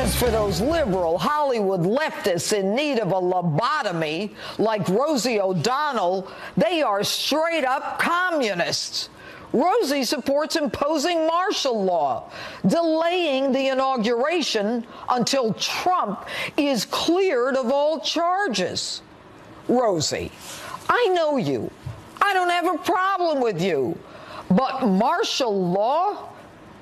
As for those liberal Hollywood leftists in need of a lobotomy, like Rosie O'Donnell, they are straight up communists. Rosie supports imposing martial law, delaying the inauguration until Trump is cleared of all charges. Rosie, I know you. I don't have a problem with you. But martial law?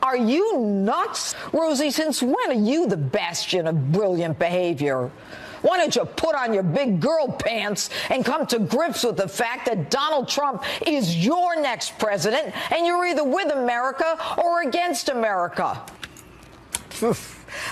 Are you nuts? Rosie, since when are you the bastion of brilliant behavior? Why don't you put on your big girl pants and come to grips with the fact that Donald Trump is your next president and you're either with America or against America?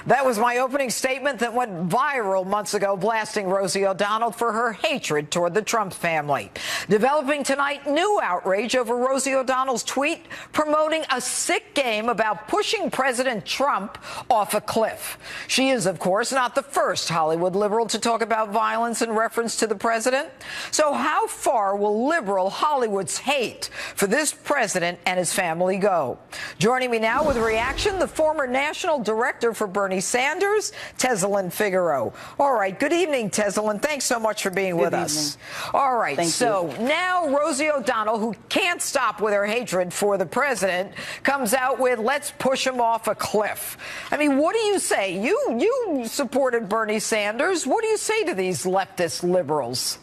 That was my opening statement that went viral months ago, blasting Rosie O'Donnell for her hatred toward the Trump family. Developing tonight, new outrage over Rosie O'Donnell's tweet promoting a sick game about pushing President Trump off a cliff. She is, of course, not the first Hollywood liberal to talk about violence in reference to the president. So how far will liberal Hollywood's hate for this president and his family go? Joining me now with a reaction, the former national director for Bernie Sanders, Teselin Figaro. All right. Good evening, Teselin. Thanks so much for being with us. All right. So now Rosie O'Donnell, who can't stop with her hatred for the president, comes out with, let's push him off a cliff. I mean, what do you say? You supported Bernie Sanders. What do you say to these leftist liberals?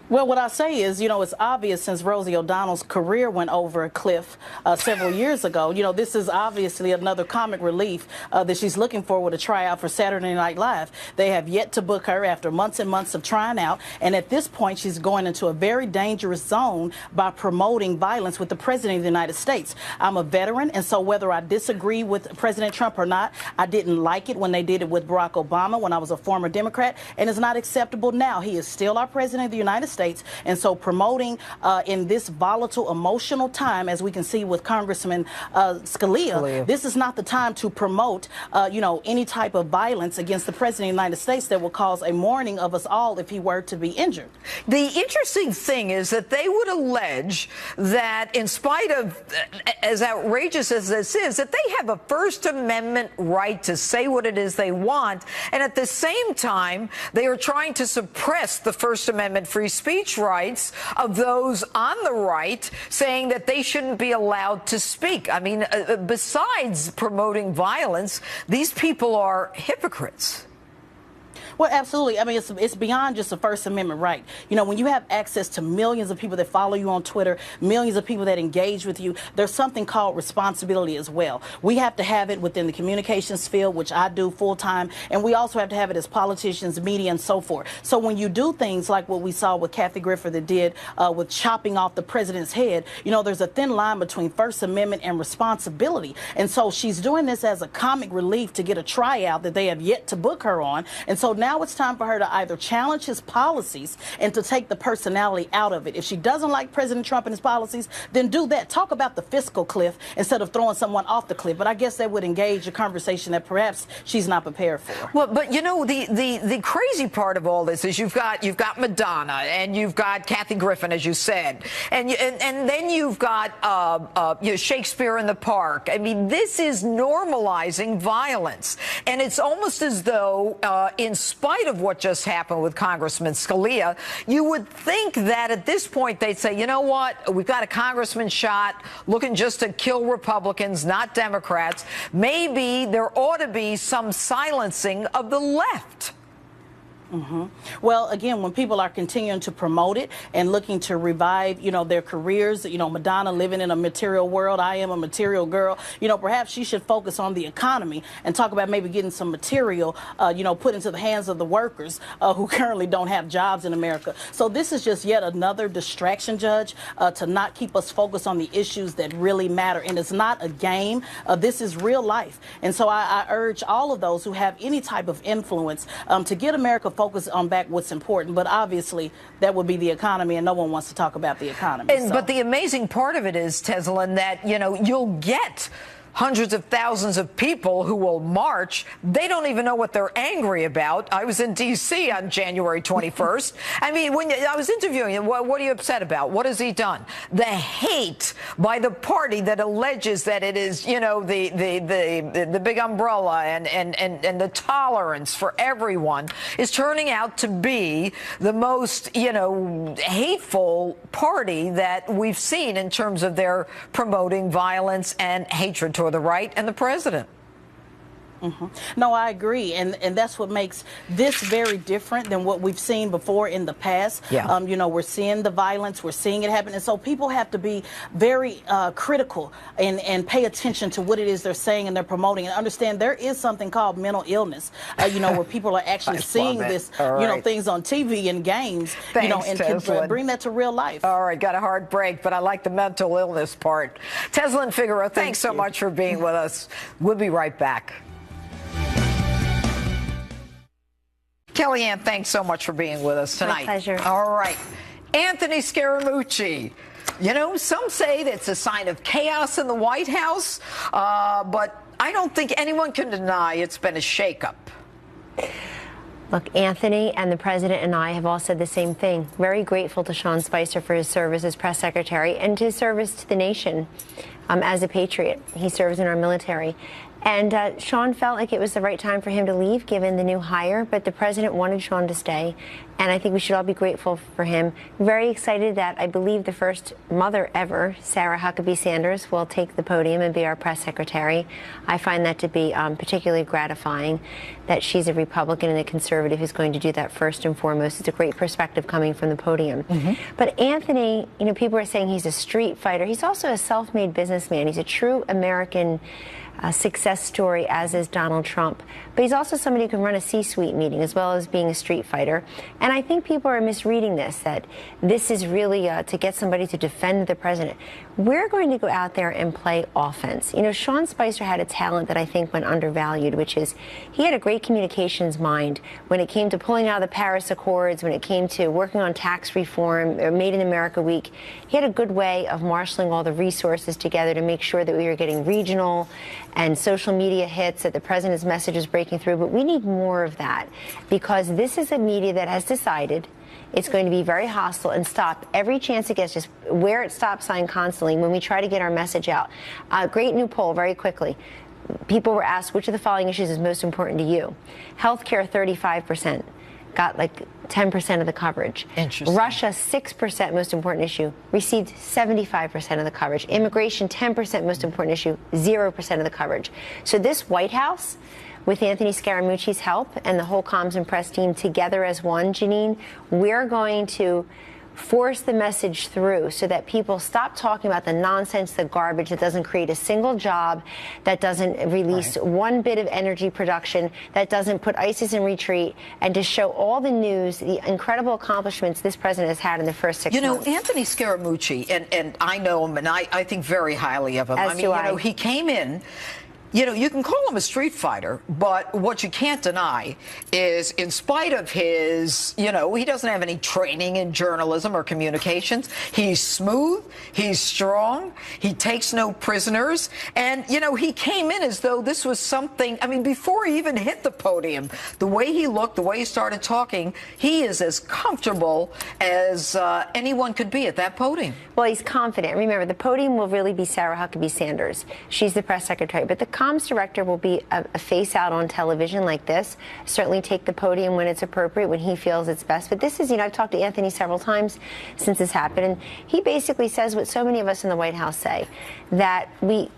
Well, what I say is, it's obvious since Rosie O'Donnell's career went over a cliff several years ago. This is obviously another comic relief that she's looking for with a tryout for Saturday Night Live. They have yet to book her after months and months of trying out. And at this point, she's going into a very dangerous zone by promoting violence with the president of the United States. I'm a veteran, and so whether I disagree with President Trump or not, I didn't like it when they did it with Barack Obama when I was a former Democrat, and it's not acceptable now. He is still our president of the United States. And so promoting in this volatile, emotional time, as we can see with Congressman Scalia, this is not the time to promote, any type of violence against the president of the United States that will cause a mourning of us all if he were to be injured. The interesting thing is that they would allege that in spite of, as outrageous as this is, that they have a First Amendment right to say what it is they want. And at the same time, they are trying to suppress the First Amendment free speech rights of those on the right, saying that they shouldn't be allowed to speak. I mean, besides promoting violence, these people are hypocrites. Well, absolutely. I mean, it's beyond just a First Amendment right. When you have access to millions of people that follow you on Twitter, millions of people that engage with you, there's something called responsibility as well. We have to have it within the communications field, which I do full time, and we also have to have it as politicians, media, and so forth. So when you do things like what we saw with Kathy Griffith that did with chopping off the president's head, there's a thin line between First Amendment and responsibility. And so she's doing this as a comic relief to get a tryout that they have yet to book her on. And so now it's time for her to either challenge his policies and to take the personality out of it. If she doesn't like President Trump and his policies, then do that. Talk about the fiscal cliff instead of throwing someone off the cliff. But I guess that would engage a conversation that perhaps she's not prepared for. Well, but the crazy part of all this is you've got Madonna and you've got Kathy Griffin, as you said, and then you've got Shakespeare in the Park. I mean, this is normalizing violence, and it's almost as though in spite of what just happened with Congressman Scalia, you would think that at this point they'd say, you know what, we've got a congressman shot looking just to kill Republicans, not Democrats. Maybe there ought to be some silencing of the left. Well, again, when people are continuing to promote it and looking to revive, their careers, Madonna living in a material world, I am a material girl, perhaps she should focus on the economy and talk about maybe getting some material, put into the hands of the workers who currently don't have jobs in America. So this is just yet another distraction, Judge, to not keep us focused on the issues that really matter. And it's not a game. This is real life. And so I urge all of those who have any type of influence to get America focus on back what's important, but obviously that would be the economy, and no one wants to talk about the economy. But the amazing part of it is, Teselin, that you'll get hundreds of thousands of people who will march. They don't even know what they're angry about. I was in D.C. on January 21st. I mean, when I was interviewing him, what are you upset about? What has he done? The hate by the party that alleges that it is, you know, the big umbrella and the tolerance for everyone is turning out to be the most, you know, hateful party that we've seen in terms of their promoting violence and hatred toward the right and the president. No, I agree, and that's what makes this very different than what we've seen before in the past. Yeah. You know, we're seeing the violence, we're seeing it happen, and so people have to be very critical and pay attention to what it is they're saying and they're promoting, and understand there is something called mental illness. You know, where people are actually seeing this, you know, things on TV and games, Thanks, you know, and can bring that to real life. All right, got a hard break, but I like the mental illness part. Teslyn Figueroa, thanks so much for being with us. We'll be right back. Kellyanne, thanks so much for being with us tonight. My pleasure. All right. Anthony Scaramucci. You know, some say that's a sign of chaos in the White House, but I don't think anyone can deny it's been a shakeup. Look, Anthony and the president and I have all said the same thing. Very grateful to Sean Spicer for his service as press secretary and his service to the nation as a patriot. He serves in our military. And Sean felt like it was the right time for him to leave, given the new hire, but the president wanted Sean to stay, and I think we should all be grateful for him. Very excited that I believe the first mother ever, Sarah Huckabee Sanders, will take the podium and be our press secretary. I find that to be particularly gratifying, that she's a Republican and a conservative who's going to do that first and foremost. It's a great perspective coming from the podium. But Anthony, you know, people are saying he's a street fighter. He's also a self-made businessman. He's a true American success story, as is Donald Trump. But he's also somebody who can run a C-suite meeting as well as being a street fighter. And I think people are misreading this, that this is really to get somebody to defend the president. We're going to go out there and play offense. You know, Sean Spicer had a talent that I think went undervalued, which is he had a great communications mind when it came to pulling out of the Paris Accords, when it came to working on tax reform, or Made in America Week. He had a good way of marshaling all the resources together to make sure that we were getting regional and social media hits, that the president's message is breaking through. But we need more of that, because this is a media that has decided it's going to be very hostile and stop every chance it gets, just wear its stop sign constantly when we try to get our message out. Great new poll, very quickly. People were asked, which of the following issues is most important to you? Healthcare, 35%. Got like 10% of the coverage. Interesting. Russia, 6% most important issue, received 75% of the coverage. Immigration, 10% most important issue, 0% of the coverage. So this White House, with Anthony Scaramucci's help and the whole comms and press team together as one, Jeanine, we're going to force the message through so that people stop talking about the nonsense, the garbage that doesn't create a single job, that doesn't release one bit of energy production, that doesn't put ISIS in retreat, and to show all the news, the incredible accomplishments this president has had in the first 6 months. You know, Anthony Scaramucci, and I know him, and I think very highly of him. As I mean, do you know, he came in. You know, you can call him a street fighter, but what you can't deny is, in spite of his, you know, he doesn't have any training in journalism or communications. He's smooth, he's strong, he takes no prisoners, and, you know, he came in as though this was something, I mean, before he even hit the podium, the way he looked, the way he started talking, he is as comfortable as anyone could be at that podium. Well, he's confident. Remember, the podium will really be Sarah Huckabee Sanders. She's the press secretary, but the comms director will be a face out on television like this, certainly take the podium when it's appropriate, when he feels it's best. But this is, you know, I've talked to Anthony several times since this happened, and he basically says what so many of us in the White House say, that we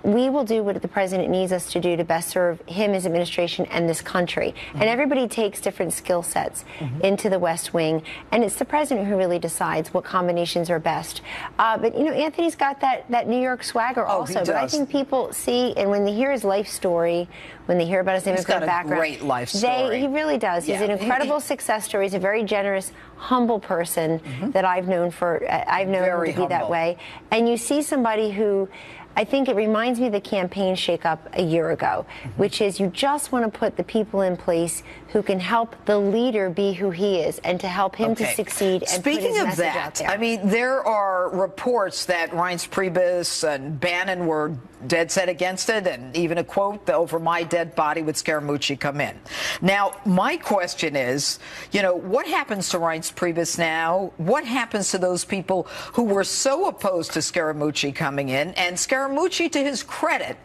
will do what the president needs us to do to best serve him, his administration, and this country. And everybody takes different skill sets into the West Wing, and it's the president who really decides what combinations are best. But, you know, Anthony's got that New York swagger also. But I think people see, and when they hear his life story, when they hear about his immigrant background, great life story. He really does. He's an incredible success story. He's a very generous, humble person that I've known to be that way. And you see somebody who I think it reminds me of the campaign shakeup a year ago, which is you just want to put the people in place who can help the leader be who he is and to help him to succeed. And speaking put his of message that, out there. I mean, there are reports that Reince Priebus and Bannon were dead set against it, and even a quote, "The over my dead body would Scaramucci come in." Now, my question is, you know, what happens to Reince Priebus now? What happens to those people who were so opposed to Scaramucci coming in? And Scaramucci, to his credit,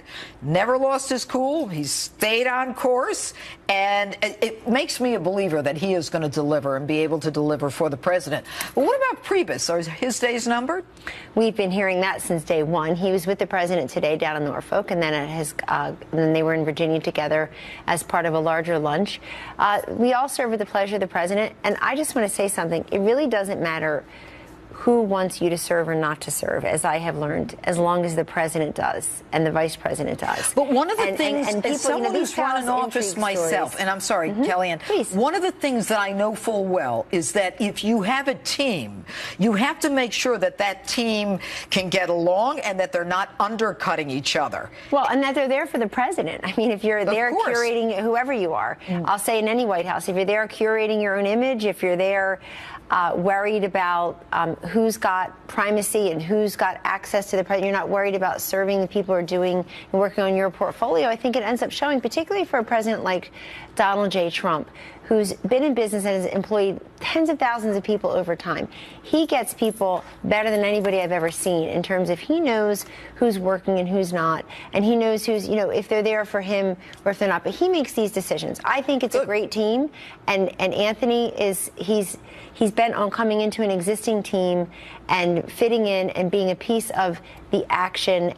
never lost his cool. He stayed on course, and it makes me a believer that he is going to deliver and be able to deliver for the president. But what about Priebus? Are his days numbered? We've been hearing that since day one. He was with the president today down in Norfolk, and then then they were in Virginia together as part of a larger lunch. We all serve with the pleasure of the president, and I just want to say something. It really doesn't matter who wants you to serve or not to serve, as I have learned, as long as the president does and the vice president does. But one of the things, and people, as someone who's run an office myself, stories. and I'm sorry, Kellyanne, Please. one of the things that I know full well is that if you have a team, you have to make sure that that team can get along and that they're not undercutting each other. Well, and that they're there for the president. I mean, if you're there course. curating whoever you are, I'll say in any White House, if you're there curating your own image, if you're there worried about who's got primacy and who's got access to the president, you're not worried about serving the people who are doing and working on your portfolio, I think it ends up showing, particularly for a president like Donald J. Trump, who's been in business and has employed tens of thousands of people over time. He gets people better than anybody I've ever seen in terms of he knows who's working and who's not, and he knows who's, you know, if they're there for him or if they're not. But he makes these decisions. I think it's a great team, and Anthony is he's bent on coming into an existing team and fitting in and being a piece of the action